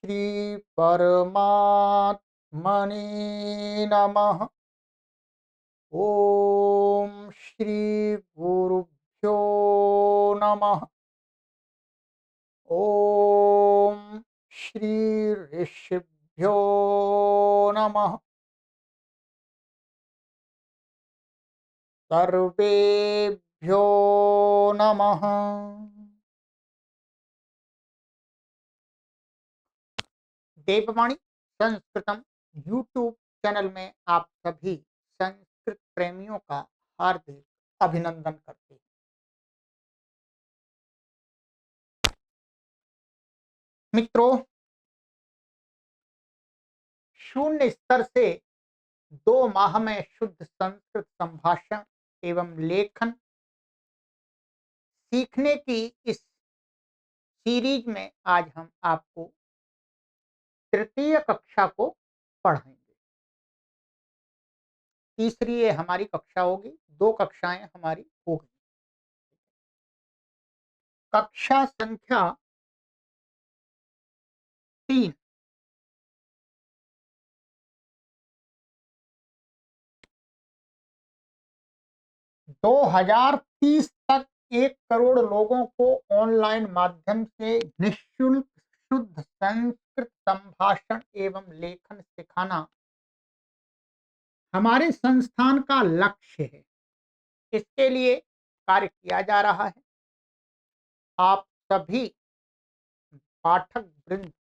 श्री परमात्मने नमः। ओम श्री गुरुभ्यो नमः। ओम श्री ऋषिभ्यो नमः। सर्वेभ्यो नमः। देववाणी संस्कृतम यूट्यूब चैनल में आप सभी संस्कृत प्रेमियों का हार्दिक अभिनंदन करते हैं। मित्रों, शून्य स्तर से 2 माह में शुद्ध संस्कृत संभाषण एवं लेखन सीखने की इस सीरीज में आज हम आपको तृतीय कक्षा को पढ़ाएंगे। तीसरी ये हमारी कक्षा होगी, 2 कक्षाएं हमारी हो गई। कक्षा संख्या 3। 2030 तक 1 करोड़ लोगों को ऑनलाइन माध्यम से निःशुल्क शुद्ध संस्कृत संभाषण एवं लेखन सिखाना हमारे संस्थान का लक्ष्य है। इसके लिए कार्य किया जा रहा है। आप सभी पाठक वृंद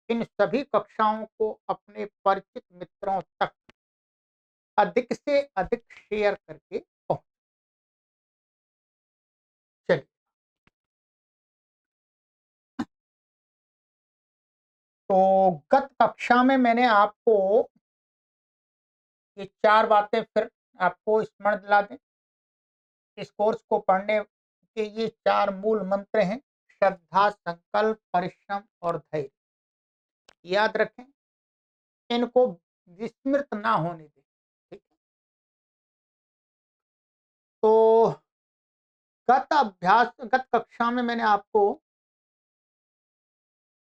इन सभी कक्षाओं को अपने परिचित मित्रों तक अधिक से अधिक शेयर करके पहुंच। चलिए, तो गत कक्षा में मैंने आपको ये 4 बातें फिर आपको स्मरण दिला दें। इस कोर्स को पढ़ने के ये 4 मूल मंत्र हैं: श्रद्धा, संकल्प, परिश्रम और धैर्य। याद रखें, इनको विस्मृत ना होने दें। ठीक है? तो गत कक्षा में मैंने आपको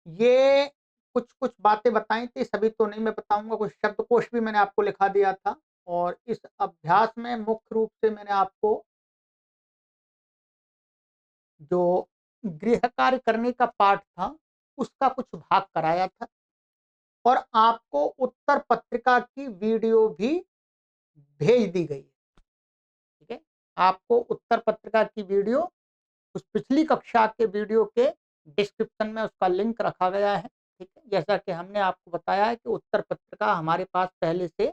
ये कुछ बातें बताई थी, सभी तो नहीं मैं बताऊंगा। कुछ शब्दकोश भी मैंने आपको लिखा दिया था और इस अभ्यास में मुख्य रूप से मैंने आपको जो गृह कार्य करने का पाठ था उसका कुछ भाग कराया था और आपको उत्तर पत्रिका की वीडियो भी भेज दी गई है। ठीक है, आपको उत्तर पत्रिका की वीडियो उस पिछली कक्षा के वीडियो के डिस्क्रिप्शन में उसका लिंक रखा गया है। ठीक है, जैसा कि हमने आपको बताया है कि उत्तर पत्रिका हमारे पास पहले से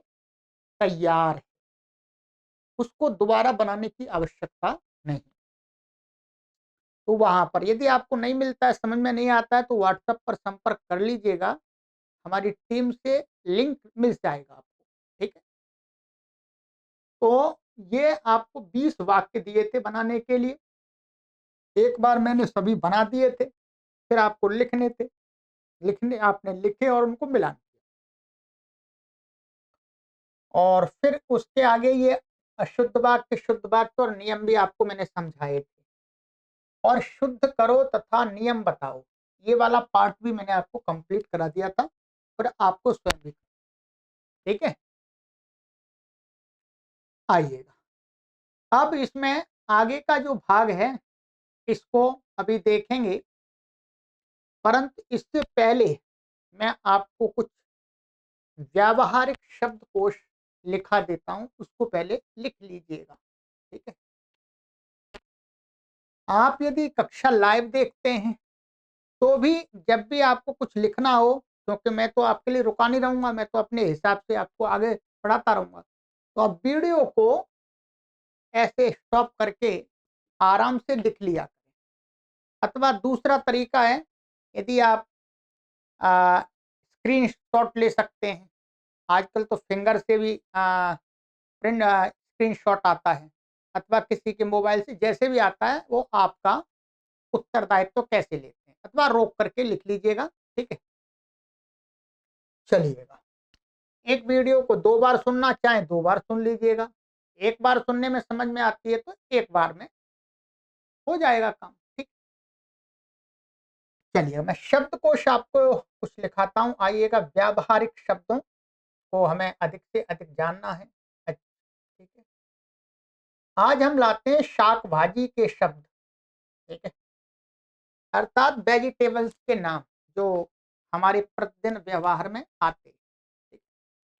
तैयार है, उसको दोबारा बनाने की आवश्यकता नहीं। तो वहां पर यदि आपको नहीं मिलता है, समझ में नहीं आता है, तो व्हाट्सएप पर संपर्क कर लीजिएगा, हमारी टीम से लिंक मिल जाएगा आपको। ठीक है, तो ये आपको 20 वाक्य दिए थे बनाने के लिए। एक बार मैंने सभी बना दिए थे, फिर आपको लिखने थे। आपने लिखे और उनको मिलान किया और फिर उसके आगे ये अशुद्ध वाक्य, शुद्ध वाक्य और नियम भी आपको मैंने समझाए थे। और शुद्ध करो तथा नियम बताओ, ये वाला पार्ट भी मैंने आपको कंप्लीट करा दिया था और आपको स्वयं भी। ठीक है, आइएगा अब इसमें आगे का जो भाग है इसको अभी देखेंगे, परंतु इससे पहले मैं आपको कुछ व्यावहारिक शब्दकोश लिखा देता हूं, उसको पहले लिख लीजिएगा। ठीक है, आप यदि कक्षा लाइव देखते हैं तो भी जब भी आपको कुछ लिखना हो, क्योंकि मैं तो आपके लिए रुका नहीं रहूंगा, मैं तो अपने हिसाब से आपको आगे पढ़ाता रहूंगा, तो आप वीडियो को ऐसे स्टॉप करके आराम से लिख लिया करें। अथवा दूसरा तरीका है, यदि आप स्क्रीन शॉट ले सकते हैं। आजकल तो फिंगर से भी प्रिंट स्क्रीन शॉट आता है, अथवा किसी के मोबाइल से जैसे भी आता है वो आपका उत्तरदायित्व कैसे लेते हैं, अथवा रोक करके लिख लीजिएगा। ठीक है, चलिएगा। एक वीडियो को 2 बार सुनना चाहे 2 बार सुन लीजिएगा। एक बार सुनने में समझ में आती है तो एक बार में हो जाएगा काम। ठीक, चलिए मैं शब्दकोश आपको कुछ लिखाता हूं, आइएगा। व्यावहारिक शब्दों को हमें अधिक से अधिक जानना है। अच्छा, ठीक है। आज हम लाते हैं शाक भाजी के शब्द, ठीक है, अर्थात वेजिटेबल्स के नाम जो हमारे प्रतिदिन व्यवहार में आते हैं। ठीक है?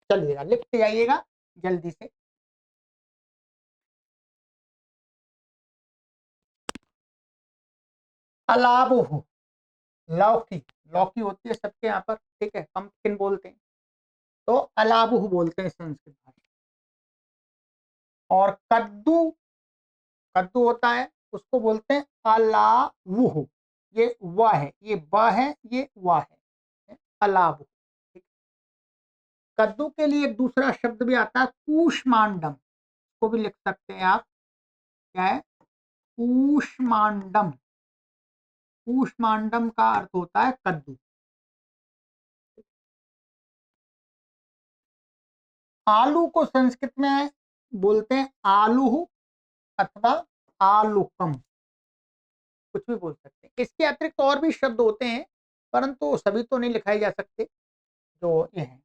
चलिएगा, लिखते जाइएगा जल्दी से। अलाबुह, लौकी, लौकी होती है सबके यहाँ पर, ठीक है, पंपकिन बोलते हैं, तो अलाबुह बोलते हैं संस्कृत भाषा। और कद्दू, कद्दू होता है, उसको बोलते हैं अलावुह। ये व है, ये ब है, ये व है, अलावुह। ठीक। कद्दू के लिए एक दूसरा शब्द भी आता है, कूष्मांडम, को भी लिख सकते हैं आप। क्या है? कूष्मांडम। कूष्मांडम का अर्थ होता है कद्दू। आलू को संस्कृत में बोलते हैं आलू अथवा आलूकम, कुछ भी बोल सकते हैं। इसके अतिरिक्त और भी शब्द होते हैं, परंतु सभी तो नहीं लिखाए जा सकते जो ये हैं।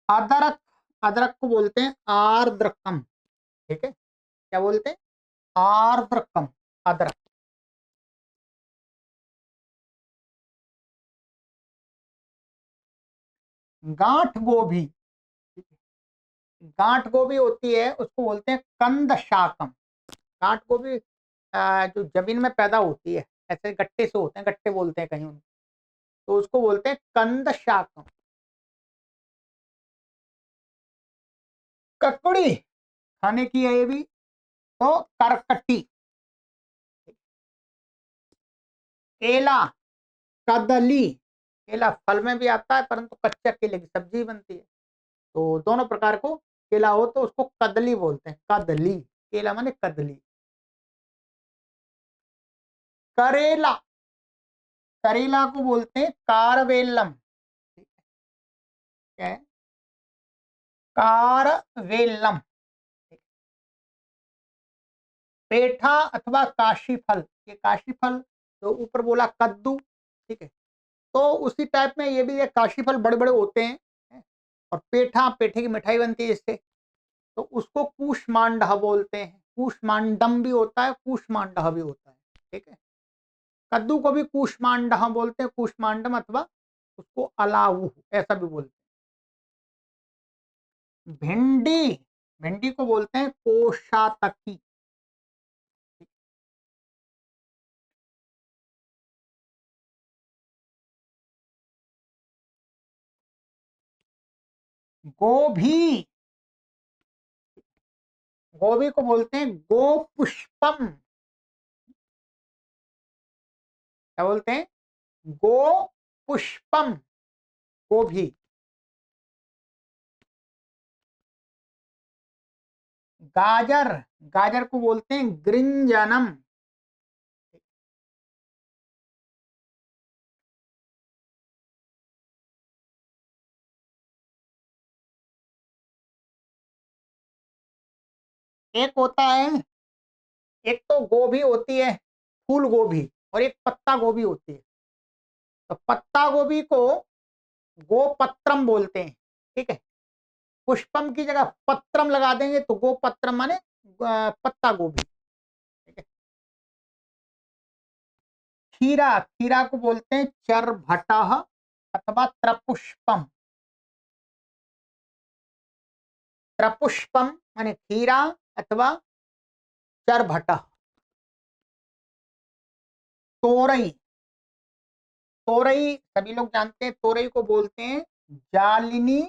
अदरक, अदरक को बोलते हैं आर्द्रकम, ठीक है। क्या बोलते हैं? आर्द्रकम, अदरक। गांठ गोभी, गांठ गोभी होती है, उसको बोलते हैं कंद शाकम। गांठ गोभी जो जमीन में पैदा होती है, ऐसे गट्टे से होते हैं, गट्टे बोलते हैं कहीं उनको, तो उसको बोलते हैं कंद शाकम। ककड़ी खाने की है ये भी, तो करकटी। केला, कदली, केला फल में भी आता है, परंतु कच्चा केले की सब्जी बनती है, तो दोनों प्रकार को केला हो तो उसको कदली बोलते हैं। कदली, केला माने कदली। करेला, करेला को बोलते हैं कारवेलम। क्या है? कारवेलम। पेठा अथवा काशीफल, ये काशीफल जो ऊपर बोला कद्दू, ठीक है, तो उसी टाइप में ये भी, ये काशीफल बड़े बड़े होते हैं। और पेठा, पेठे की मिठाई बनती है इससे, तो उसको कूष्मांडा बोलते हैं। कूष्मांडम भी होता है, कूष्मांडा भी होता है, ठीक है। कद्दू को भी कूष्मांडा बोलते हैं, कूष्मांडम, अथवा उसको अलाऊ ऐसा भी बोलते हैं। भिंडी, भिंडी को बोलते हैं कोशातकी। गोभी, गोभी को बोलते हैं गोपुष्पम। क्या बोलते हैं? गोपुष्पम, गोभी। गाजर, गाजर को बोलते हैं गृंजनम। एक होता है, एक तो गोभी होती है फूल गोभी, और एक पत्ता गोभी होती है। तो पत्ता गोभी को गोपत्रम बोलते हैं, ठीक है। पुष्पम की जगह पत्रम लगा देंगे तो गोपत्रम माने पत्ता गोभी, ठीक है। खीरा, खीरा को बोलते हैं चरभटा अथवा त्रपुष्पम। त्रपुष्पम माने खीरा अथवा चरभटा। तोरई, तोरई सभी लोग जानते हैं, तोरई को बोलते हैं जालिनी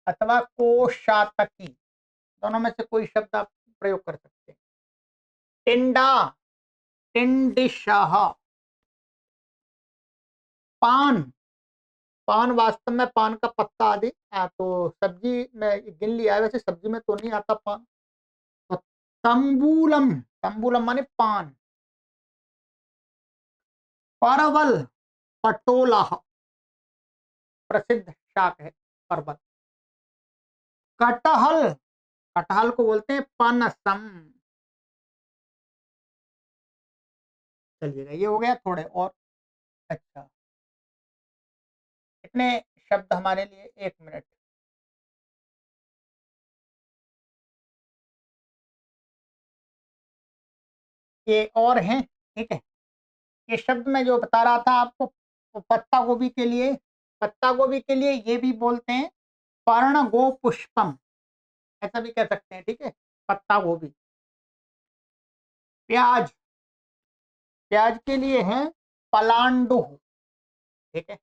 अथवा कोशातकी, दोनों में से कोई शब्द आप प्रयोग कर सकते हैं। टिंडा, टिंडिशह। पान, पान वास्तव में पान का पत्ता आदि, तो सब्जी में गिन लिया है, वैसे सब्जी में तो नहीं आता पान। तो तंबूलम, तंबूलम माने पान। परवल, पटोला, प्रसिद्ध शाक है परवल। कटहल, कटहल को बोलते हैं पनसम। चलिएगा, ये हो गया थोड़े और। अच्छा, इतने शब्द हमारे लिए, 1 मिनट। ये और हैं, ठीक है। ये शब्द मैं जो बता रहा था आपको, पत्ता गोभी के लिए, पत्ता गोभी के लिए ये भी बोलते हैं पर्ण गो पुष्पम, ऐसा भी कह सकते हैं, ठीक है, पत्ता गोभी। प्याज, प्याज के लिए है पलांडु, ठीक है।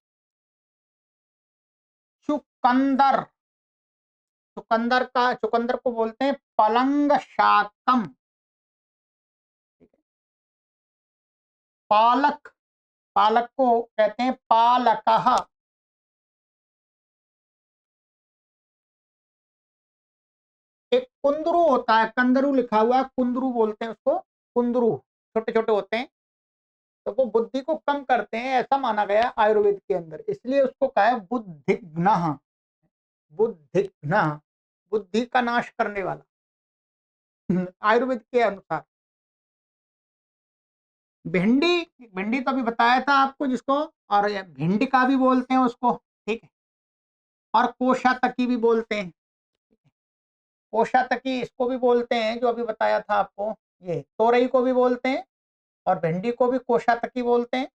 चुकंदर, चुकंदर को बोलते हैं पलंग शाकम, ठीक है। पालक, पालक को कहते हैं पालकः। एक कुंदरू होता है, कंदरू लिखा हुआ है, कुंदरू बोलते हैं उसको, कुंदरू, छोटे छोटे होते हैं, तो वो बुद्धि को कम करते हैं, ऐसा माना गया है आयुर्वेद के अंदर, इसलिए उसको कहा है बुद्धिघ्नः, बुद्धिघ्नः, बुद्धि का नाश करने वाला, आयुर्वेद के अनुसार। भिंडी, भिंडी तो अभी बताया था आपको जिसको, और भिंडी का भी बोलते हैं उसको, ठीक है। और कोशातकी भी बोलते हैं, कोशातकी इसको भी बोलते हैं जो अभी बताया था आपको, ये तोरई को भी बोलते हैं, और भिंडी को भी कोशातकी बोलते हैं,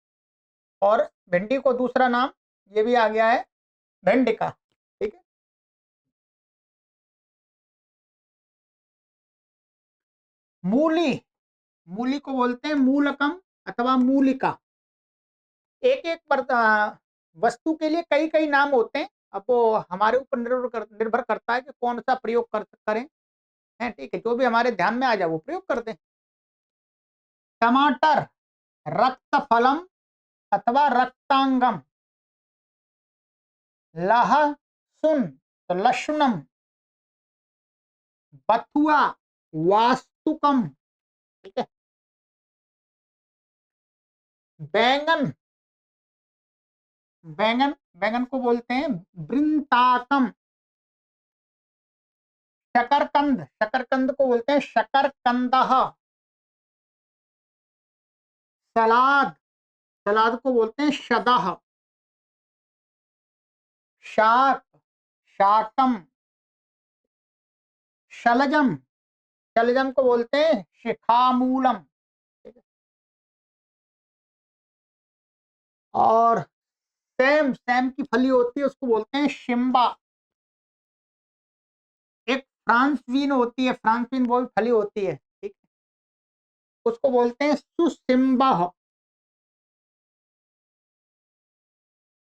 और भिंडी को दूसरा नाम ये भी आ गया है भिंडिका, ठीक है। मूली, मूली को बोलते हैं मूलकम अथवा मूलिका। एक एक वस्तु के लिए कई कई नाम होते हैं, अब वो हमारे ऊपर निर्भर करता है कि कौन सा प्रयोग करें, है, ठीक है, जो भी हमारे ध्यान में आ जाए वो प्रयोग करते हैं। टमाटर, रक्त फलम अथवा रक्तांगम। लहसुन तो लशुनम। बथुआ, वास्तुकम, ठीक है। बैंगन, बैंगन, बैंगन को बोलते हैं वृंताकम। शकरकंद, शकरकंद को बोलते हैं शकरकंदः। सलाद, सलाद को बोलते हैं शदः। शाक, शाकम। शलजम, शलजम को बोलते हैं शिखामूलम, ठीक है। और सेम, सेम की फली होती है उसको बोलते हैं शिम्बा। एक फ्रांस बीन होती है, फ्रांस बीन वो भी फली होती है, ठीक है, उसको बोलते हैं सुसिम्बा।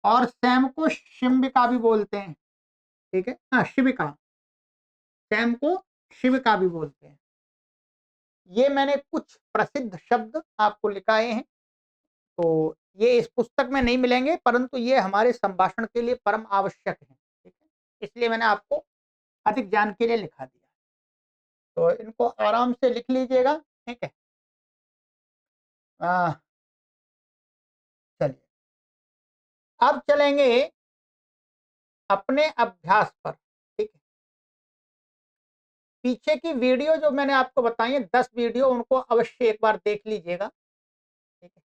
और सेम को शिम्बिका भी बोलते हैं, ठीक है, हाँ शिविका, सेम को शिविका भी बोलते हैं। ये मैंने कुछ प्रसिद्ध शब्द आपको लिखाए हैं, तो ये इस पुस्तक में नहीं मिलेंगे, परंतु ये हमारे संभाषण के लिए परम आवश्यक है, ठीक है, इसलिए मैंने आपको अधिक ज्ञान के लिए लिखा दिया, तो इनको आराम से लिख लीजिएगा, ठीक है। चलिए, अब चलेंगे अपने अभ्यास पर, ठीक है। पीछे की वीडियो जो मैंने आपको बताई है 10 वीडियो, उनको अवश्य एक बार देख लीजिएगा, ठीक है।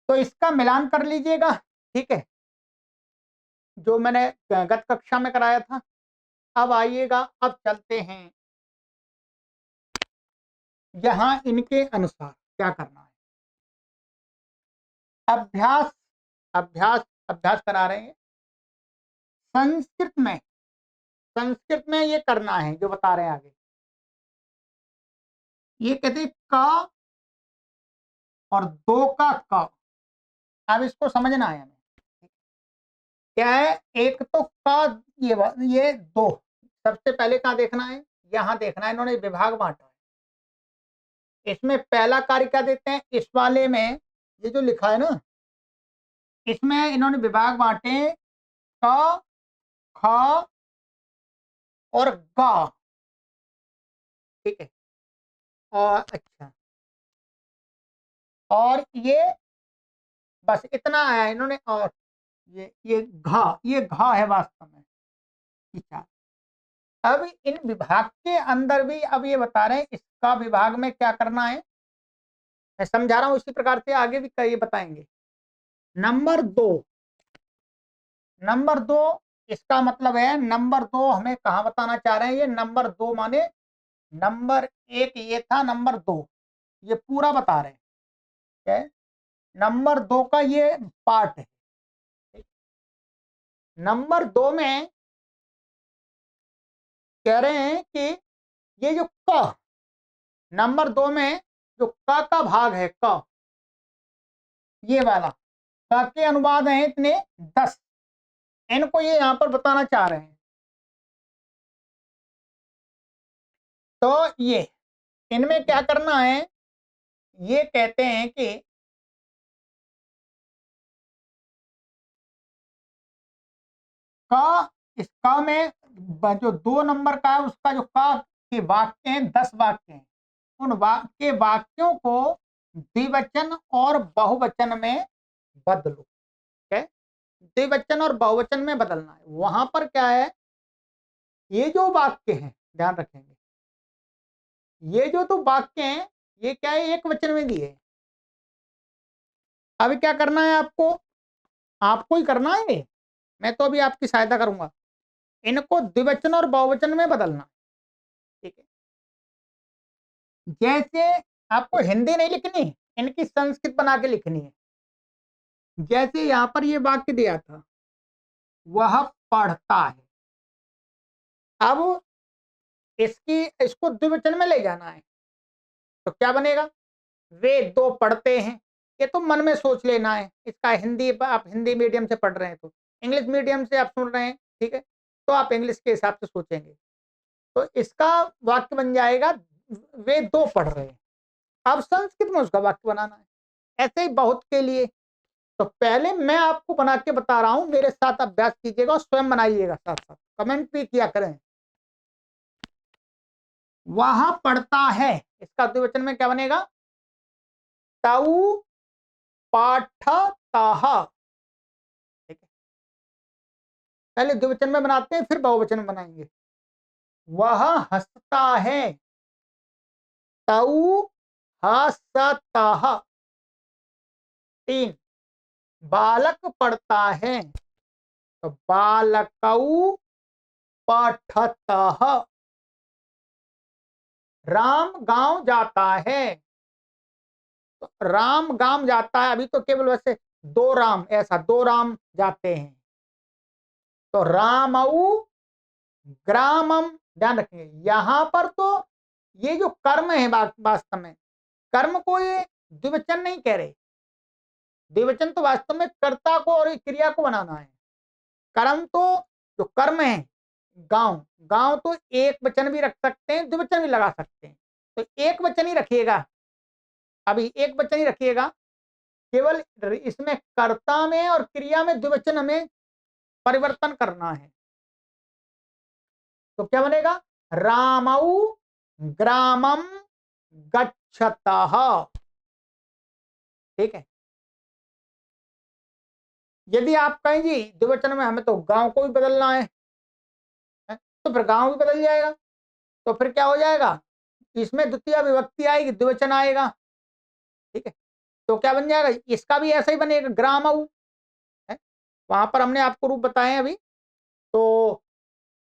तो इसका मिलान कर लीजिएगा, ठीक है, जो मैंने गत कक्षा में कराया था। अब आइएगा, अब चलते हैं यहाँ इनके अनुसार क्या करना है। अभ्यास, अभ्यास, अभ्यास करा रहे हैं संस्कृत में, संस्कृत में ये करना है जो बता रहे हैं आगे। ये कहते हैं क और दो का क। अब इसको समझना है हमें, क्या है, एक तो क, ये दो, सबसे पहले कहाँ देखना है, यहाँ देखना है, इन्होंने विभाग बांटा है। इसमें पहला कार्य क्या देते हैं, इस वाले में ये जो लिखा है ना, इसमें इन्होंने विभाग बांटे क, ख और ग, ठीक है। और अच्छा, और ये बस इतना आया इन्होंने, और ये घा, ये घा है वास्तव में, ठीक है। अब इन विभाग के अंदर भी अब ये बता रहे हैं इसका विभाग में क्या करना है, मैं समझा रहा हूं, इसी प्रकार से आगे भी ये बताएंगे। नंबर 2 इसका मतलब है, नंबर 2 हमें कहा बताना चाह रहे हैं, ये नंबर 2 माने नंबर 1 ये था, नंबर 2 ये पूरा बता रहे हैं। क्या है? नंबर 2 का ये पार्ट है। नंबर 2 में कह रहे हैं कि ये जो क, नंबर 2 में जो क का भाग है, क ये वाला, क के अनुवाद हैं इतने 10, इनको ये यहां पर बताना चाह रहे हैं। तो ये इनमें क्या करना है, ये कहते हैं कि का, इस का में जो 2 नंबर का है उसका जो का के वाक्य हैं 10 वाक्य हैं, उन वाक्य वाक्यों को द्विवचन और बहुवचन में बदलो। क्या? द्विवचन और बहुवचन में बदलना है। वहां पर क्या है, ये जो वाक्य हैं ध्यान रखेंगे, ये जो तो वाक्य हैं ये क्या है, एक वचन में दिए। अभी क्या करना है आपको, आपको ही करना है, मैं तो अभी आपकी सहायता करूंगा। इनको द्विवचन और बहुवचन में बदलना। ठीक है, जैसे आपको हिंदी नहीं लिखनी, इनकी संस्कृत बना के लिखनी है। जैसे यहां पर ये वाक्य दिया था, वह पढ़ता है, अब इसको द्विवचन में ले जाना है, तो क्या बनेगा, वे 2 पढ़ते हैं। ये तो मन में सोच लेना है, इसका हिंदी आप हिंदी मीडियम से पढ़ रहे हैं, तो इंग्लिश मीडियम से आप सुन रहे हैं, ठीक है, तो आप इंग्लिश के हिसाब से सोचेंगे, तो इसका वाक्य बन जाएगा वे 2 पढ़ रहे हैं। अब संस्कृत में उसका वाक्य बनाना है। ऐसे ही बहुत के लिए, तो पहले मैं आपको बना के बता रहा हूं, मेरे साथ अभ्यास कीजिएगा और स्वयं बनाइएगा, साथ साथ कमेंट भी किया करें। वह पढ़ता है, इसका द्विवचन में क्या बनेगा, तऊ पाठतः। ठीक है, पहले द्विवचन में बनाते हैं फिर बहुवचन में बनाएंगे। वह हंसता है, तऊ हंसतः। 3, बालक पढ़ता है, तो बालकऊ पठतः। राम गांव जाता है, तो राम गांव जाता है, अभी तो केवल वैसे 2 राम, ऐसा 2 राम जाते हैं, तो रामऊ ग्रामम। ध्यान रखेंगे यहां पर तो ये जो कर्म है वास्तव में कर्म को ये द्विवचन नहीं कह रहे, द्विवचन तो वास्तव में कर्ता को और क्रिया को बनाना है। कर्म तो जो कर्म है, गांव, गांव तो एक वचन भी रख सकते हैं, द्विवचन भी लगा सकते हैं, तो एक वचन ही रखिएगा, अभी एक वचन ही रखिएगा, केवल इसमें कर्ता में और क्रिया में द्विवचन हमें परिवर्तन करना है। तो क्या बनेगा, रामऊ ग्रामम गच्छतः। ठीक है, यदि आप कहें जी द्विवचन में हमें तो गांव को भी बदलना है, तो फिर गांव भी बदल जाएगा, तो फिर क्या हो जाएगा, इसमें द्वितीय विभक्ति आएगी, द्विवचन आएगा। ठीक है, तो क्या बन जाएगा, इसका भी ऐसा ही बनेगा, ग्रामऊ है, वहां पर हमने आपको रूप बताए अभी, तो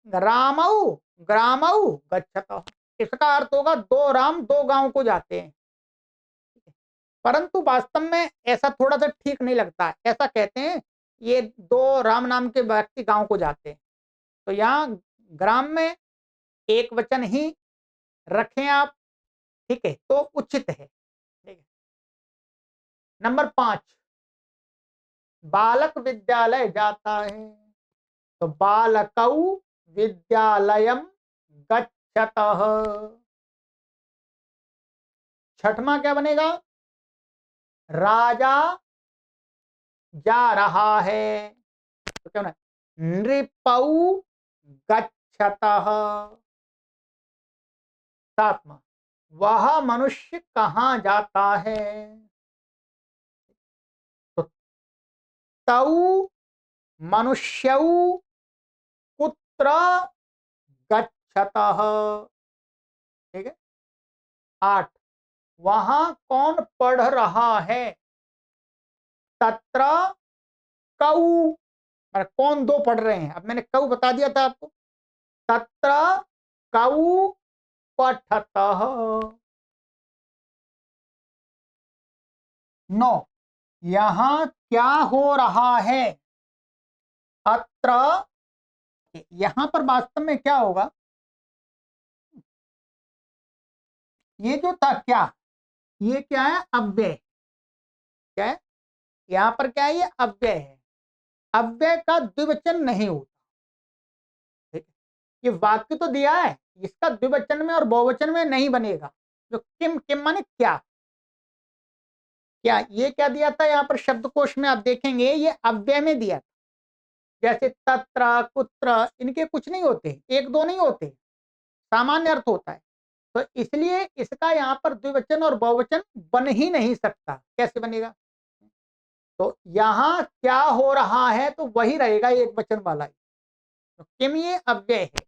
रामऊ ग्रामऊ गच्छतः, इसका अर्थ होगा 2 राम 2 गांव को जाते हैं। परंतु वास्तव में ऐसा थोड़ा सा ठीक नहीं लगता है, ऐसा कहते हैं ये 2 राम नाम के व्यक्ति गांव को जाते हैं, तो यहाँ ग्राम में एक वचन ही रखें आप। ठीक है, तो उचित है। ठीक है, नंबर 5, बालक विद्यालय जाता है, तो बालकऊ विद्यालयम गच्छतः। 6वां क्या बनेगा, राजा जा रहा है, तो क्या होना है, नृपऊ गच्छतः। 7वां, वह मनुष्य कहाँ जाता है, तो तऊ मनुष्यऊ कुत्र गच्छतः, ठीक है। 8, वहां कौन पढ़ रहा है? तत्र कौ, कौन दो पढ़ रहे हैं? अब मैंने कौ बता दिया था आपको। तत्र कौ पठतः। 9, यहां क्या हो रहा है? अत्र, यहां पर वास्तव में क्या होगा? ये जो था क्या, ये क्या है? अव्यय। क्या है? यहां पर क्या है? ये अव्यय है। अव्यय का द्विवचन नहीं होता, ठीक है। ये वाक्य तो दिया है, इसका द्विवचन में और बहुवचन में नहीं बनेगा। जो किम, किम माने क्या, क्या, ये क्या दिया था यहाँ पर शब्दकोश में? आप देखेंगे ये अव्यय में दिया था। जैसे तत्र, कुत्र, इनके कुछ नहीं होते, एक दो नहीं होते, सामान्य अर्थ होता है। तो इसलिए इसका यहाँ पर द्विवचन और बहुवचन बन ही नहीं सकता। कैसे बनेगा? तो यहाँ क्या हो रहा है, तो वही रहेगा एक वचन वाला ही। तो किम ये अव्यय है।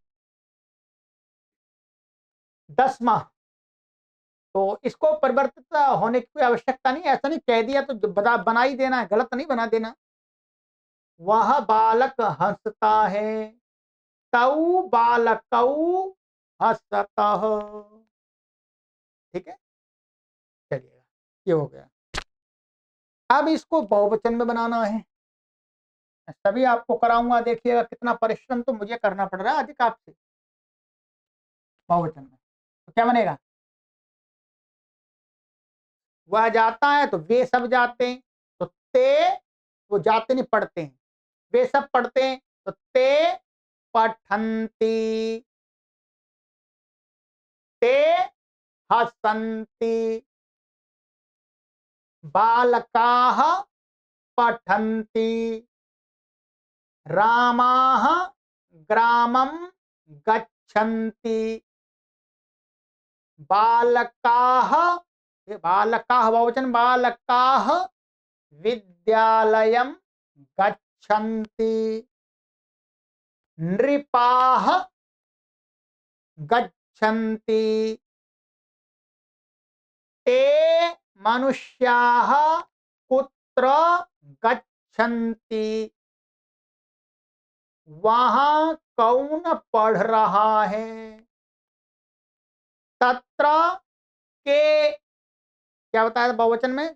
10वां, तो इसको परिवर्तित होने की कोई आवश्यकता नहीं, ऐसा नहीं कह दिया तो बना ही देना है, गलत नहीं बना देना। वह बालक हंसता है, तऊ बालकऊ हंसतः, ठीक है। चलिएगा, ये हो गया। अब इसको बहुवचन में बनाना है, सभी आपको कराऊंगा, देखिएगा कितना परिश्रम तो मुझे करना पड़ रहा है अधिक आपसे। बहुवचन में तो क्या बनेगा? वह जाता है तो वे सब जाते हैं, तो ते, वो जाते नहीं, पढ़ते हैं। वे सब पढ़ते हैं तो ते पठन्ति, ते हसन्ति, बालकाः पठन्ति, रामाः ग्रामं गच्छन्ति, बालकाः, ये बालकाः बहुवचन, बालकाः विद्यालयं गच्छन्ति, नृपाः गच्छन्ति, ते मनुष्याः कुत्र गच्छन्ति, वहां कौन पढ़ रहा है? तत्र के, क्या बताया था बहुवचन में?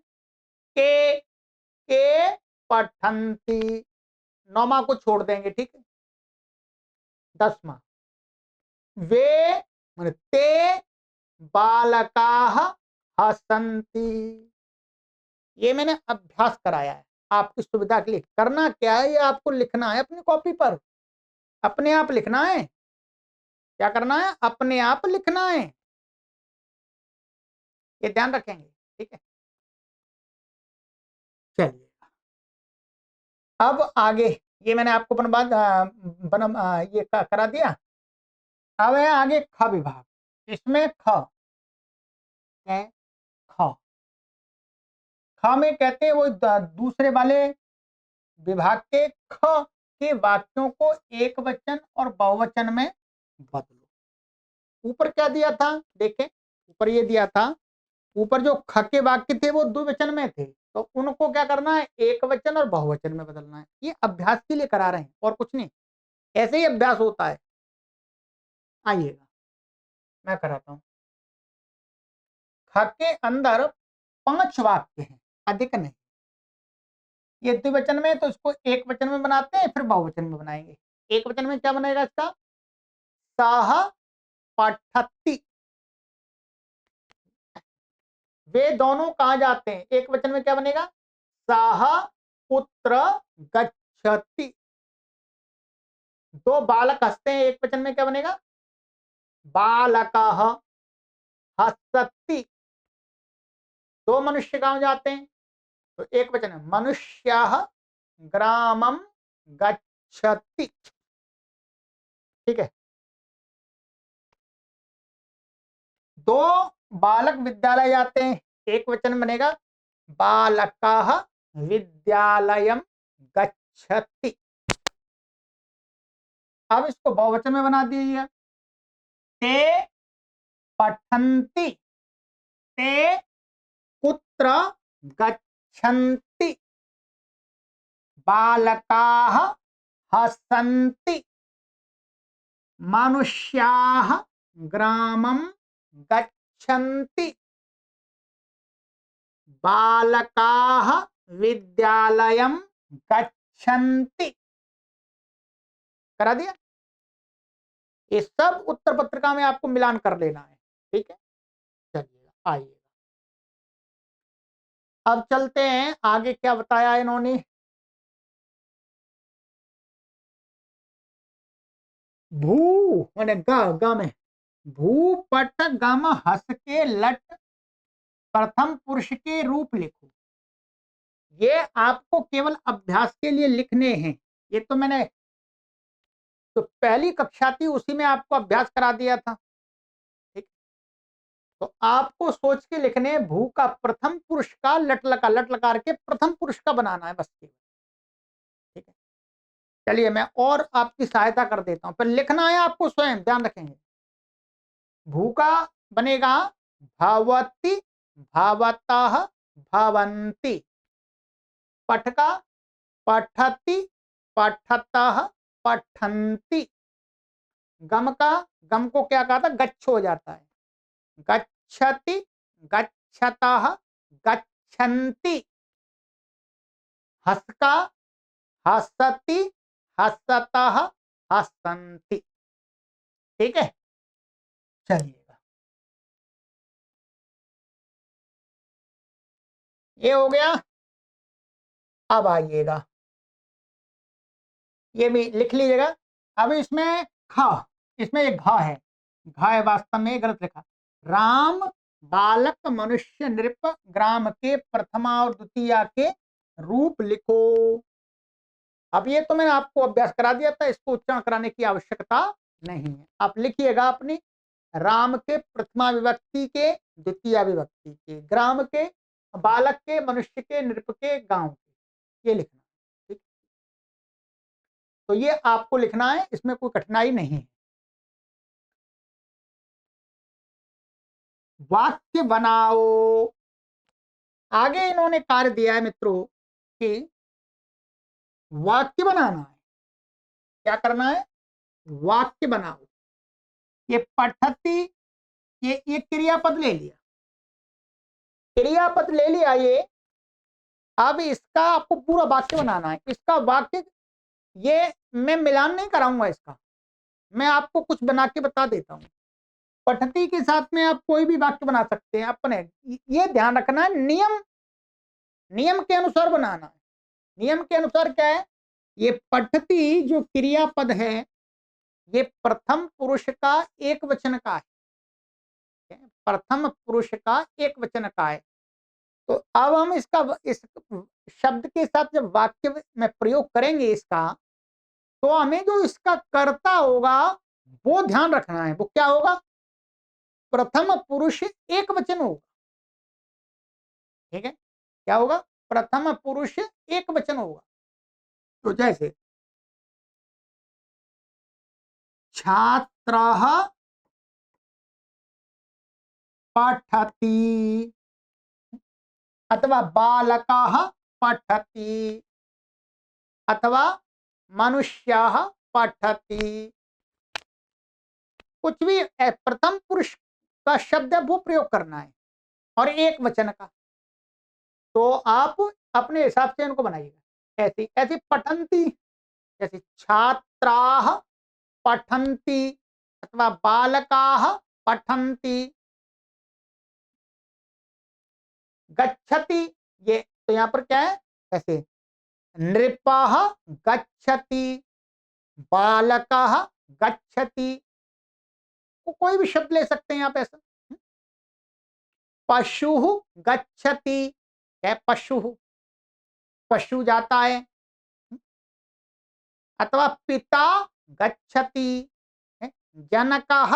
के पठन्ति, 9वां को छोड़ देंगे, ठीक है। 10वां, वे माने ते बालकाः हसन्ति। ये मैंने अभ्यास कराया है आपकी सुविधा के लिए। करना क्या है, ये आपको लिखना है अपनी कॉपी पर, अपने आप लिखना है। क्या करना है? अपने आप लिखना है, ये ध्यान रखेंगे, ठीक है। चलिए, अब आगे, ये मैंने आपको ये करा दिया। अब है आगे ख विभाग। इसमें ख है, ख, ख में कहते हैं वो दूसरे वाले विभाग के ख के वाक्यों को एक वचन और बहुवचन में बदलो। ऊपर क्या दिया था देखें, ऊपर ये दिया था, ऊपर जो ख के वाक्य थे वो द्विवचन में थे, तो उनको क्या करना है? एक वचन और बहुवचन में बदलना है। ये अभ्यास के लिए करा रहे हैं और कुछ नहीं, ऐसे ही अभ्यास होता है। आइएगा, मैं कराता हूं। ख के अंदर 5 वाक्य हैं, अधिक नहीं। ये द्विवचन में, तो इसको एक वचन में बनाते हैं, फिर बहुवचन में बनाएंगे। एक वचन में क्या बनेगा इसका? सह पठति, वे दोनों कहा जाते हैं। एक वचन में क्या बनेगा? सह पुत्र गच्छति। दो बालक हंसते हैं, एक वचन में क्या बनेगा? बालकः हसति। दो मनुष्य गांव जाते हैं, तो एक वचन है मनुष्यः ग्रामं गच्छति, ठीक है। दो बालक विद्यालय जाते हैं, एक वचन बनेगा बालकाः विद्यालयं गच्छति। अब इसको बहुवचन में बना दीजिए। ते पठन्ति, ते कुत्र गच्छन्ति, बालकाः हसन्ति, मनुष्याः ग्रामं गच्छन्ति, बालकाः विद्यालयं गच्छन्ति। करा दिया। ये सब उत्तर पत्रिका में आपको मिलान कर लेना है, ठीक है। चलिए आइए अब चलते हैं आगे। क्या बताया इन्होंने, भू मैंने ग में भूपट गम हंस के लट प्रथम पुरुष के रूप लिखो। ये आपको केवल अभ्यास के लिए लिखने हैं। ये तो मैंने तो पहली कक्षा थी उसी में आपको अभ्यास करा दिया था, ठीक। तो आपको सोच के लिखने हैं, भू का प्रथम पुरुष का लट लकार के प्रथम पुरुष का बनाना है बस, ठीक है। चलिए मैं और आपकी सहायता कर देता हूं, पर लिखना है आपको स्वयं, ध्यान रखेंगे। भू का बनेगा भवति, भवतः, भवन्ति। पठ का पठति, पठतः, पठन्ति। गम का, गम को क्या कहा था, गच्छ हो जाता है, गच्छति, गच्छतः, गच्छन्ति। हस का हसति, हसतः, हसन्ति। ठीक है। चलिएगा ये हो गया। अब आइएगा, ये भी लिख लीजिएगा। अब इसमें ख, इसमें एक घ है, घ है वास्तव में गलत लिखा। राम बालक मनुष्य नृप ग्राम के प्रथमा और द्वितीया के रूप लिखो। अब ये तो मैंने आपको अभ्यास करा दिया था, इसको उच्चारण कराने की आवश्यकता नहीं है। आप लिखिएगा अपनी, राम के प्रथमा विभक्ति के, द्वितीय विभक्ति के, ग्राम के, बालक के, मनुष्य के, नृप के, गांव के, ये लिखना, ठीक। तो ये आपको लिखना है, इसमें कोई कठिनाई नहीं है। वाक्य बनाओ। आगे इन्होंने कार्य दिया है मित्रों कि वाक्य बनाना है। क्या करना है, वाक्य बनाओ। ये पठति, ये क्रियापद ले लिया, क्रियापद ले लिया ये। अब इसका आपको पूरा वाक्य बनाना है। इसका वाक्य ये मैं मिलान नहीं कराऊंगा इसका, मैं आपको कुछ बना के बता देता हूं। पठति के साथ में आप कोई भी वाक्य बना सकते हैं अपने, ये ध्यान रखना है, नियम नियम के अनुसार बनाना है। नियम के अनुसार क्या है, ये पठति जो क्रियापद है ये प्रथम पुरुष का एक वचन का है, प्रथम पुरुष का एक वचन का है। तो अब हम इसका इस शब्द के साथ जब वाक्य में प्रयोग करेंगे इसका, तो हमें जो इसका कर्ता होगा वो ध्यान रखना है। वो क्या होगा, प्रथम पुरुष एक वचन होगा, ठीक है। क्या होगा, प्रथम पुरुष एक वचन होगा। तो जैसे छात्रः पठति, अथवा बालकाः पठति, अथवा मनुष्याः पठति। कुछ भी प्रथम पुरुष का शब्द है वो प्रयोग करना है और एक वचन का। तो आप अपने हिसाब से इनको बनाइएगा। ऐसी ऐसी पठन्ति, जैसे छात्राः पठन्ति, अथवा बालकाः पठन्ति। गच्छति, ये तो यहाँ पर क्या है, ऐसे नृपः गच्छति, बालकः गच्छति। कोई भी शब्द ले सकते हैं आप ऐसा। पशुः गच्छति, है पशुः, पशु जाता है। अथवा पिता गच्छति, जनकः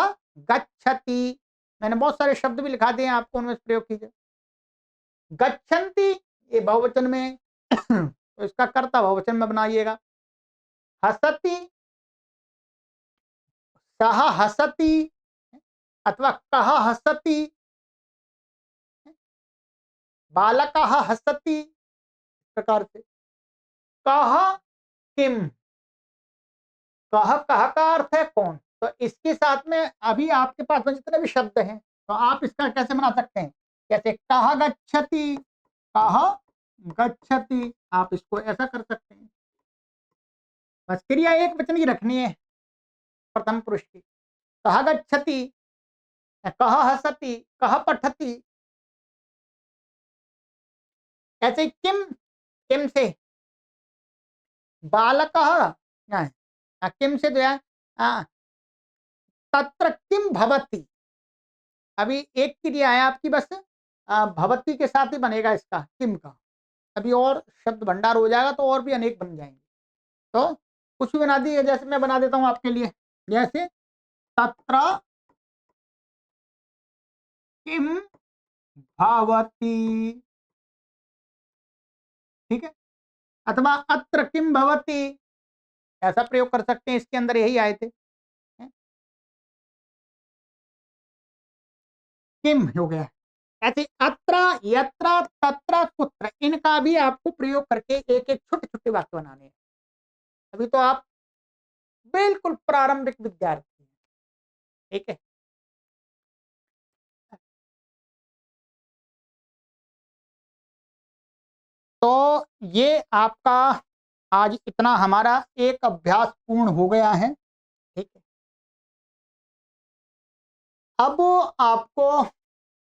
गच्छति। मैंने बहुत सारे शब्द भी लिखा दिए आपको, उनमें प्रयोग कीजिए। गच्छन्ति ये बहुवचन में तो इसका कर्ता बहुवचन में बनाइएगा। हसति, सह हसति, अथवा कह हसति, बालकः हसति, इस प्रकार से। कह किम, कह का अर्थ है कौन, तो इसके साथ में अभी आपके पास में जितने भी शब्द हैं तो आप इसका कैसे बना सकते हैं, जैसे कह गच्छति, कह गच्छति, आप इसको ऐसा कर सकते हैं। बस क्रिया एक वचन की रखनी है प्रथम पुरुष की, कह गच्छति, कह हसति, कह पठति। ऐसे किम, किम से बालकः, किम से जो है तत्र किम भवति, अभी एक क्रिया है आपकी बस, भवती के साथ ही बनेगा इसका किम का, अभी और शब्द भंडार हो जाएगा तो और भी अनेक बन जाएंगे। तो कुछ भी बना दिए, जैसे मैं बना देता हूं आपके लिए, जैसे तत्र किम भवति, ठीक है, अथवा अत्र किम भवति, ऐसा प्रयोग कर सकते हैं, इसके अंदर यही आए थे। किम हो गया, ऐसे अत्र, यत्र, तत्र, कुत्र, इनका भी आपको प्रयोग करके एक एक छोटे छोटे वाक्य बनाने हैं। अभी तो आप बिल्कुल प्रारंभिक विद्यार्थी हैं, ठीक है। तो ये आपका आज इतना हमारा एक अभ्यास पूर्ण हो गया है, ठीक है। अब आपको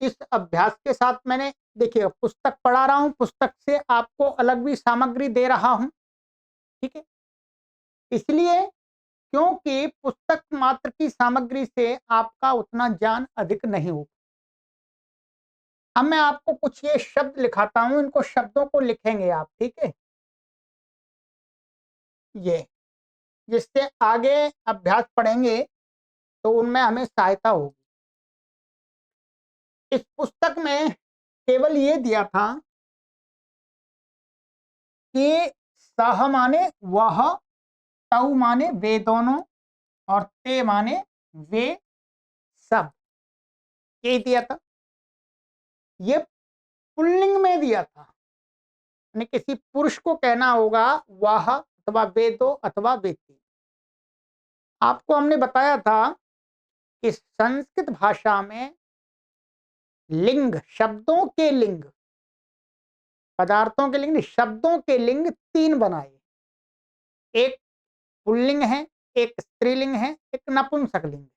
इस अभ्यास के साथ मैंने, देखिए पुस्तक पढ़ा रहा हूं, पुस्तक से आपको अलग भी सामग्री दे रहा हूं, ठीक है, इसलिए क्योंकि पुस्तक मात्र की सामग्री से आपका उतना ज्ञान अधिक नहीं हो। अब मैं आपको कुछ ये शब्द लिखाता हूं, इनको शब्दों को लिखेंगे आप, ठीक है, ये जिससे आगे अभ्यास पढ़ेंगे तो उनमें हमें सहायता होगी। इस पुस्तक में केवल ये दिया था कि सह माने वह, तऊ माने वे दोनों, और ते माने वे सब, ये दिया था। ये पुल्लिंग में दिया था, यानी किसी पुरुष को कहना होगा वह अथवा वे दो अथवा वे तीन। आपको हमने बताया था कि संस्कृत भाषा में लिंग, शब्दों के लिंग, पदार्थों के लिंग, शब्दों के लिंग तीन बनाए, एक पुल्लिंग है, एक स्त्रीलिंग है, एक नपुंसक लिंग।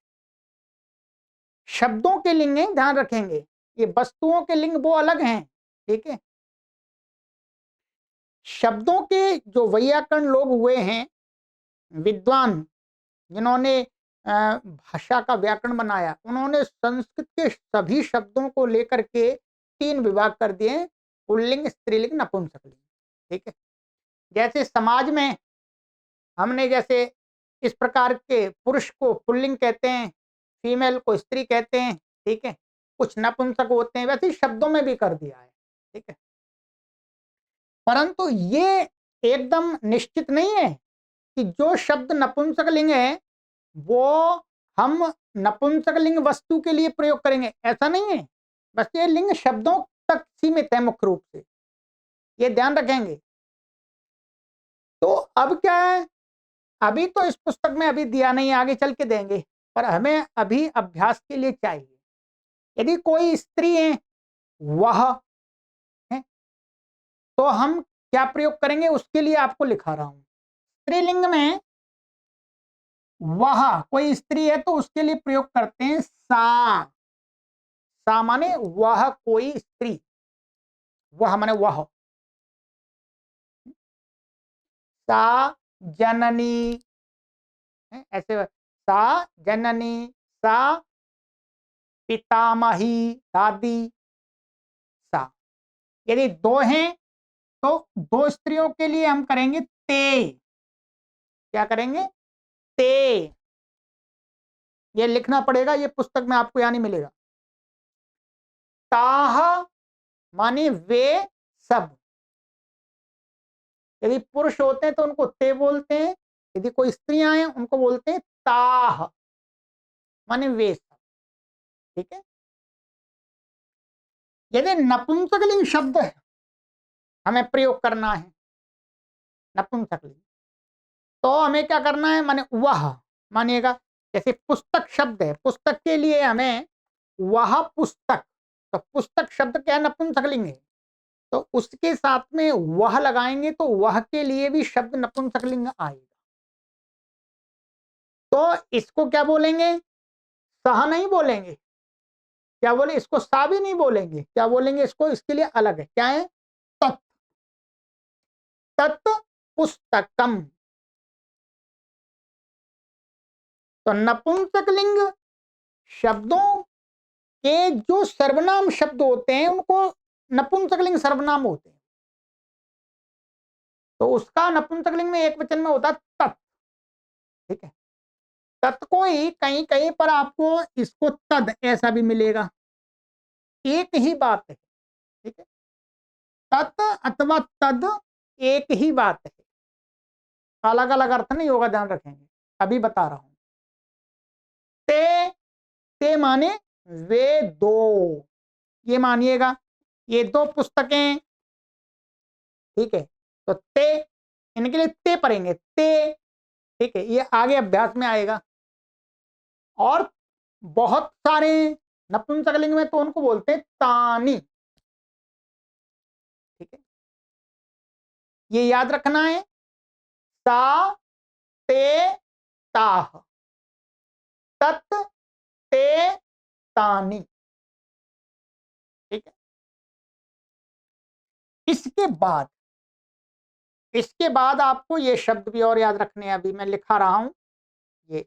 शब्दों के लिंग है, ध्यान रखेंगे, ये वस्तुओं के लिंग वो अलग हैं, ठीक है। शब्दों के जो वैयाकरण लोग हुए हैं, विद्वान, जिन्होंने भाषा का व्याकरण बनाया, उन्होंने संस्कृत के सभी शब्दों को लेकर के तीन विभाग कर दिए, पुल्लिंग, स्त्रीलिंग, नपुंसकलिंग, ठीक है। जैसे समाज में हमने जैसे इस प्रकार के पुरुष को पुल्लिंग कहते हैं, फीमेल को स्त्री कहते हैं, ठीक है, कुछ नपुंसक होते हैं, वैसे शब्दों में भी कर दिया है, ठीक है। परंतु ये एकदम निश्चित नहीं है कि जो शब्द नपुंसक लिंग है वो हम नपुंसक लिंग वस्तु के लिए प्रयोग करेंगे, ऐसा नहीं है। बस ये लिंग शब्दों तक सीमित है मुख्य रूप से, ये ध्यान रखेंगे। तो अब क्या है, अभी तो इस पुस्तक में अभी दिया नहीं, आगे चल के देंगे, पर हमें अभी अभ्यास के लिए चाहिए। यदि कोई स्त्री है वह है, तो हम क्या प्रयोग करेंगे उसके लिए आपको लिखा रहा हूं। स्त्रीलिंग में वह, कोई स्त्री है तो उसके लिए प्रयोग करते हैं सा माने वह कोई स्त्री, वह माने वह, सा जननी, ऐसे सा जननी, सा पितामही, दादी, सा। यदि दो हैं तो दो स्त्रियों के लिए हम करेंगे ते, क्या करेंगे, ते, ये लिखना पड़ेगा, ये पुस्तक में आपको यहाँ नहीं मिलेगा। ताह माने वे सब, यदि पुरुष होते हैं तो उनको ते बोलते हैं, यदि कोई स्त्रियां हैं उनको बोलते हैं ताह माने वे सब। ठीक है। यदि नपुंसकलिंग शब्द हमें प्रयोग करना है, नपुंसकलिंग, तो हमें क्या करना है, माने वह मानिएगा। जैसे पुस्तक शब्द है, पुस्तक के लिए हमें वह पुस्तक, तो पुस्तक शब्द क्या नपुंसकलिंग है, तो उसके साथ में वह लगाएंगे तो वह के लिए भी शब्द नपुंसकलिंग आएगा। तो इसको क्या बोलेंगे, सह नहीं बोलेंगे, क्या बोले, इसको सा भी नहीं बोलेंगे, क्या बोलेंगे इसको, इसके लिए अलग है, क्या है, तत्, तत् पुस्तकम। तो नपुंसकलिंग शब्दों के जो सर्वनाम शब्द होते हैं उनको नपुंसकलिंग सर्वनाम होते हैं। तो उसका नपुंसकलिंग में एक वचन में होता है तत्, ठीक है। तत् को ही कहीं कहीं पर आपको इसको तद ऐसा भी मिलेगा, एक ही बात है, ठीक है। तत् अथवा तद एक ही बात है, अलग अलग अर्थ नहीं होगा, ध्यान रखेंगे, अभी बता रहा हूं। ते माने वे दो, ये मानिएगा, ये दो पुस्तकें, ठीक है। तो ते, इनके लिए ते पढ़ेंगे, ते, ठीक है, ये आगे अभ्यास में आएगा। और बहुत सारे नपुंसकलिंग में तो उनको बोलते हैं तानी, ठीक है, ये याद रखना है, ता, ते, ताह, तत्, ते, तानी, ठीक है। इसके बाद, इसके बाद आपको ये शब्द भी और याद रखने हैं, अभी मैं लिखा रहा हूं, ये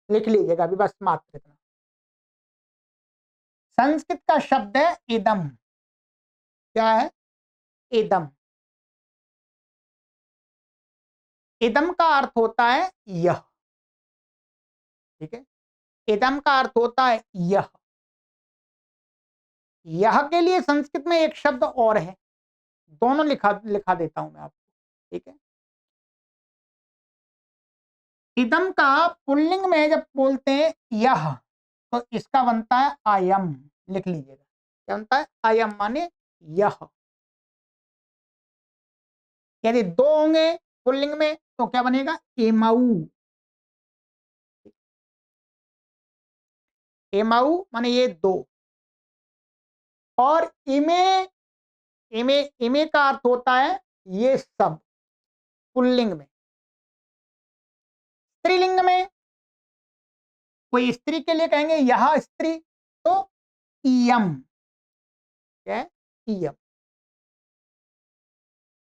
लिख लीजिएगा अभी, बस मात्र इतना। संस्कृत का शब्द है इदम, क्या है, इदम। इदम का अर्थ होता है यह, ठीक है, इदम का अर्थ होता है यह। यह के लिए संस्कृत में एक शब्द और है, दोनों लिखा लिखा देता हूं मैं आपको, ठीक है। इदम का पुल्लिंग में जब बोलते हैं यह, तो इसका बनता है अयम, लिख लीजिएगा, क्या बनता है, अयम माने यह। यदि दो होंगे पुल्लिंग में तो क्या बनेगा, एमाऊ, एमाऊ माने ये दो। और इमे, इमे, इमे का अर्थ होता है ये सब, पुल्लिंग में। स्त्रीलिंग में कोई स्त्री के लिए कहेंगे यह स्त्री, तो इयम, क्या है, इयम।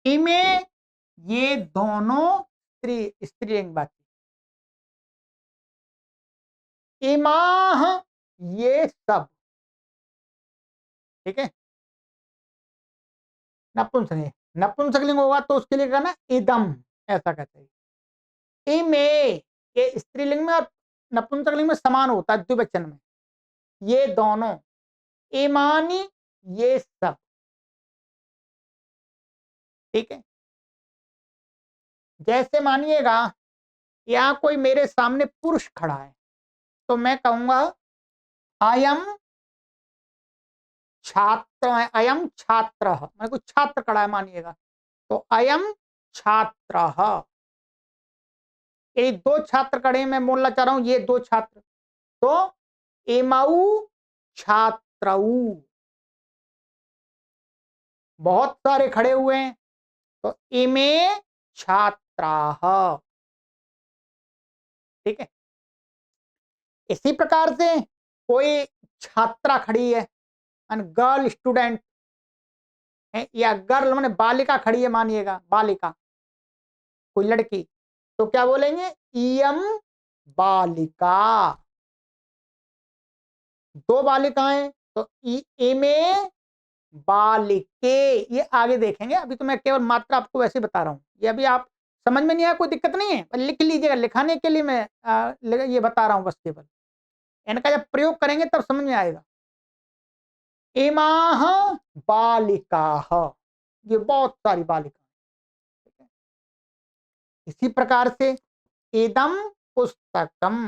इमे, ये दोनों स्त्री, स्त्रीलिंग बात। इमाह, ये सब, ठीक है। नपुंसकलिंग, नपुंसकलिंग होगा तो उसके लिए कहना इदम, ऐसा कहते हैं। इमे, ये स्त्रीलिंग में और नपुंसकलिंग में समान होता है, द्विवचन में, ये दोनों। इमानी, ये सब, ठीक है। जैसे मानिएगा यहां कोई मेरे सामने पुरुष खड़ा है, तो मैं कहूंगा अयम छात्र है, अयम छात्र, मैं कुछ छात्र खड़ा है मानिएगा, तो अयम छात्र। ये दो छात्र खड़े हैं, मैं बोलना चाह रहा हूं ये दो छात्र, तो एमाऊ छात्रऊ, बहुत सारे खड़े हुए हैं, तो इमे छात्राः, ठीक है। इसी प्रकार से कोई छात्रा खड़ी है, गर्ल स्टूडेंट है, या गर्ल माने बालिका खड़ी है मानिएगा, बालिका, कोई लड़की, तो क्या बोलेंगे, इयम बालिका। दो बालिकाएं तो इमे बालिके, ये आगे देखेंगे, अभी तो मैं केवल मात्रा आपको वैसे बता रहा हूं, ये अभी आप समझ में नहीं आया कोई दिक्कत नहीं है, लिख लीजिएगा, लिखाने के लिए मैं ये बता रहा हूं बस, केवल इनका जब प्रयोग करेंगे तब समझ में आएगा। इमाह बालिकाः, ये बहुत सारी बालिका। इसी प्रकार से इदम पुस्तकम,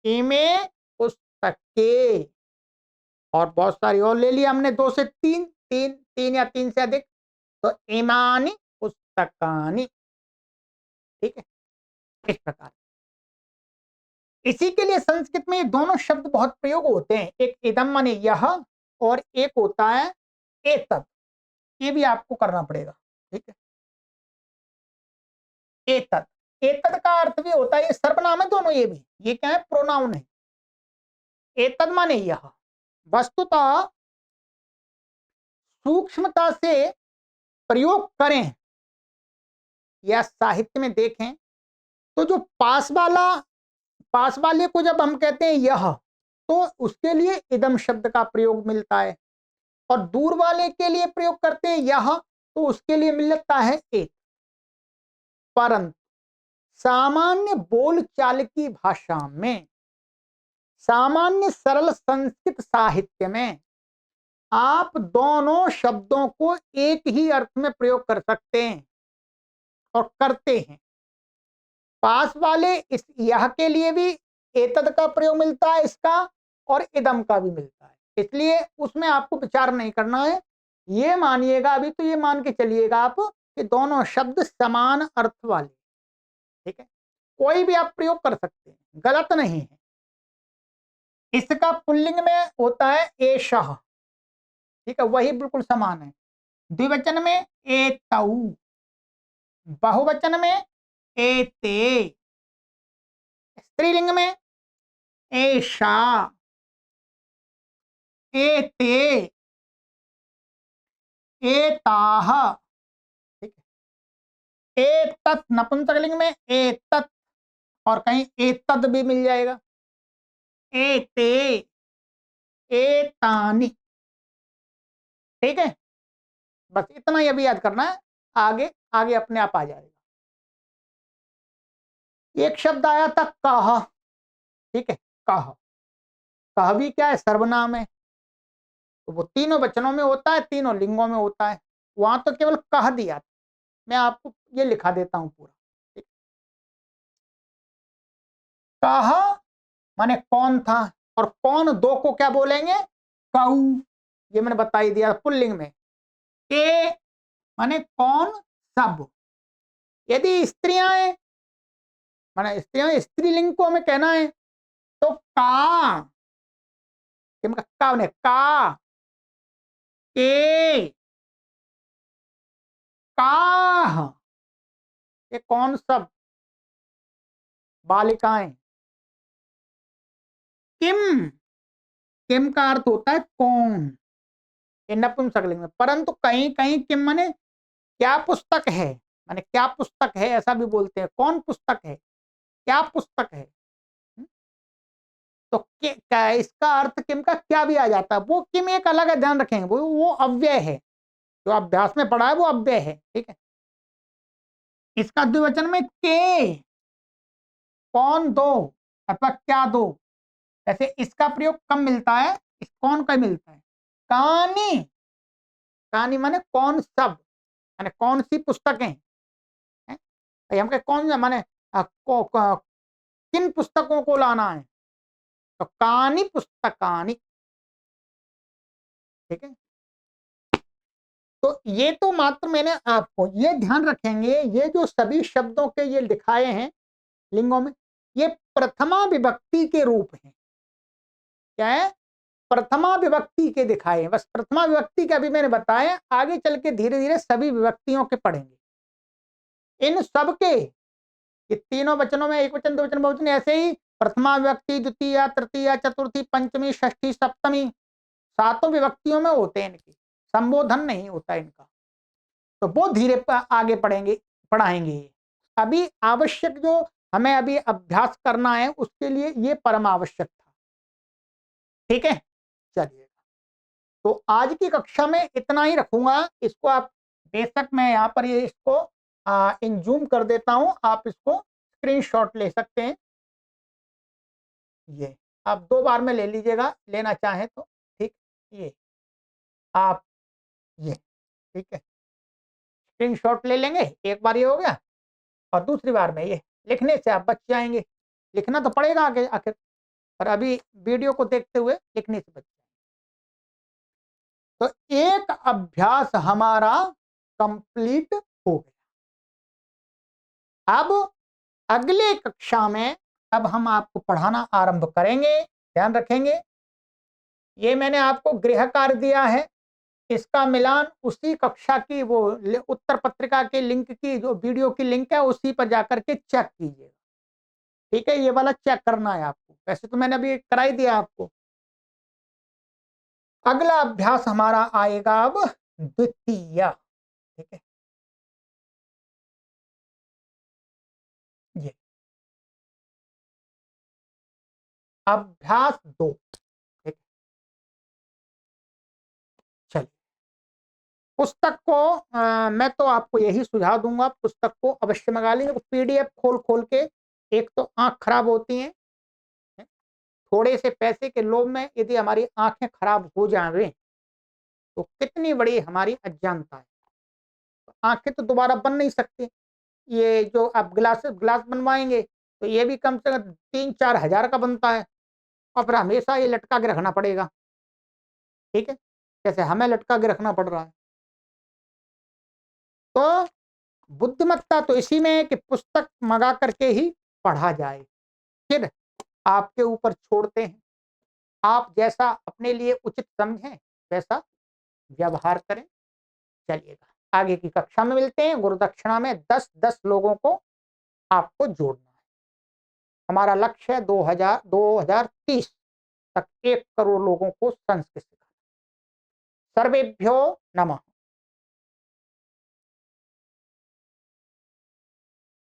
इमे पुस्तके, और बहुत सारी और ले लिया हमने, 2 से 3, 3 या 3 से अधिक, तो इमानी पुस्तकानी। ठीक है, इस प्रकार। इसी के लिए संस्कृत में ये दोनों शब्द बहुत प्रयोग होते हैं, एक इदम माने यह, और एक होता है एतद। ये भी आपको करना पड़ेगा। ठीक है, एतद, एतद का अर्थ भी होता है, ये सर्वनाम है दोनों, ये भी, ये क्या है, प्रोनाउन है। एतद माने यह। वस्तुतः सूक्ष्मता से प्रयोग करें या साहित्य में देखें तो जो पास वाले को जब हम कहते हैं यह, तो उसके लिए इदम शब्द का प्रयोग मिलता है, और दूर वाले के लिए प्रयोग करते हैं यह, तो उसके लिए मिलता है एक। परंतु सामान्य बोलचाल की भाषा में, सामान्य सरल संस्कृत साहित्य में आप दोनों शब्दों को एक ही अर्थ में प्रयोग कर सकते हैं और करते हैं। पास वाले इस यह के लिए भी एतद का प्रयोग मिलता है इसका, और इदम का भी मिलता है, इसलिए उसमें आपको विचार नहीं करना है। ये मानिएगा अभी, तो ये मान के चलिएगा आप कि दोनों शब्द समान अर्थ वाले। ठीक है, कोई भी आप प्रयोग कर सकते हैं, गलत नहीं है। इसका पुल्लिंग में होता है एषः। ठीक है, वही बिल्कुल समान है। द्विवचन में एतौ, बहुवचन में एते, स्त्रीलिंग में एषा, एते, एताः। ठीक है, एतत् नपुंसकलिंग में एतत्, और कहीं एतद भी मिल जाएगा। एते, एतानि। ठीक है, बस इतना ही अभी याद करना है, आगे आगे अपने आप आ जाएगा। एक शब्द आया था कह। ठीक है, कह, कह भी क्या है, सर्वनाम है, तो वो तीनों वचनों में होता है, तीनों लिंगों में होता है। वहां तो केवल कह दिया था, मैं आपको ये लिखा देता हूं पूरा। ठीक? कह माने कौन था, और कौन दो को क्या बोलेंगे, कऊ, ये मैंने बता ही दिया पुल्लिंग में। के माने कौन सब, यदि स्त्रियां हैं, माने स्त्रियां, स्त्रीलिंग को हमें कहना है, तो का, का ने का, के, काह, ये कौन सब, बालिकाएं। किम, किम का अर्थ होता है कौन, ये नपुंसकलिंग में। परंतु कहीं कहीं किम माने क्या पुस्तक है, माने क्या पुस्तक है, ऐसा भी बोलते हैं, कौन पुस्तक है, क्या पुस्तक है। तो क्या इसका अर्थ किम का क्या भी आ जाता है, वो किम एक अलग है, ध्यान रखेंगे, वो अव्यय है, जो अभ्यास में पढ़ा है वो अव्यय है। ठीक है, इसका द्विवचन में के, कौन दो अथवा क्या दो, ऐसे इसका प्रयोग कम मिलता है, इस कौन का मिलता है। कहानी, कहानी माने कौन सब, माने कौन सी पुस्तकें हैं? हम कहे कौन माने किन पुस्तकों को लाना है, तो कहानी पुस्तकानी। ठीक है, तो ये तो मात्र मैंने आपको ये ध्यान रखेंगे, ये जो सभी शब्दों के ये दिखाए हैं लिंगों में, ये प्रथमा विभक्ति के रूप हैं। क्या है, प्रथमा विभक्ति के दिखाए हैं, बस प्रथमा विभक्ति के अभी मैंने बताया, आगे चल के धीरे धीरे सभी विभक्तियों के पढ़ेंगे। इन सब के ये तीनों वचनों में, एक वचन, दो वचन, बहुवचन, ऐसे ही प्रथमा विभक्ति, द्वितीय, तृतीय, चतुर्थी, पंचमी, षष्ठी, सप्तमी, सातों विभक्तियों में होते हैं इनके, संबोधन नहीं होता इनका, तो वो धीरे आगे पढ़ाएंगे। अभी आवश्यक जो हमें अभी अभ्यास करना है, उसके लिए ये परम आवश्यक था। ठीक है, चलिए, तो आज की कक्षा में इतना ही रखूंगा। इसको आप बेशक, मैं यहाँ पर ये इसको इन जूम कर देता हूं, आप इसको स्क्रीनशॉट ले सकते हैं, ये आप 2 बार में ले लीजिएगा, लेना चाहें तो। ठीक, ये आप, ये ठीक है, स्क्रीनशॉट ले लेंगे, एक बार ये हो गया, और दूसरी बार में ये लिखने से आप बच जाएंगे, लिखना तो पड़ेगा आगे आखिर। और अभी वीडियो को देखते हुए लिखने से बच जाए। तो एक अभ्यास हमारा कंप्लीट हो गया। अब अगले कक्षा में अब हम आपको पढ़ाना आरंभ करेंगे। ध्यान रखेंगे, ये मैंने आपको गृह कार्य दिया है, इसका मिलान उसी कक्षा की वो उत्तर पत्रिका के लिंक की जो वीडियो की लिंक है उसी पर जाकर के चेक कीजिएगा। ठीक है, ये वाला चेक करना है आपको, वैसे तो मैंने अभी करा ही दिया आपको। अगला अभ्यास हमारा आएगा अब द्वितीय। ठीक है, ये अभ्यास 2। ठीक है, चलिए पुस्तक को मैं तो आपको यही सुझाव दूंगा, पुस्तक को अवश्य मंगा लीजिए। पीडीएफ खोल खोल के एक तो आंख खराब होती है, थोड़े से पैसे के लोभ में यदि हमारी आंखें खराब हो जाए तो कितनी बड़ी हमारी अज्ञानता है। तो आंखें तो दोबारा बन नहीं सकती। ये जो आप ग्लास बनवाएंगे तो ये भी कम से कम 3-4 हजार का बनता है, और फिर हमेशा ये लटका के रखना पड़ेगा। ठीक है, जैसे हमें लटका के रखना पड़ रहा है। तो बुद्धिमत्ता तो इसी में है कि पुस्तक मंगा करके ही पढ़ा जाए। फिर आपके ऊपर छोड़ते हैं, आप जैसा अपने लिए उचित समझें वैसा व्यवहार करें। चलिएगा, आगे की कक्षा में मिलते हैं। गुरुदक्षिणा में 10-10 लोगों को आपको जोड़ना है। हमारा लक्ष्य है 2030 तक 1 करोड़ लोगों को संस्कृत सिखाना। सर्वेभ्यो नमः।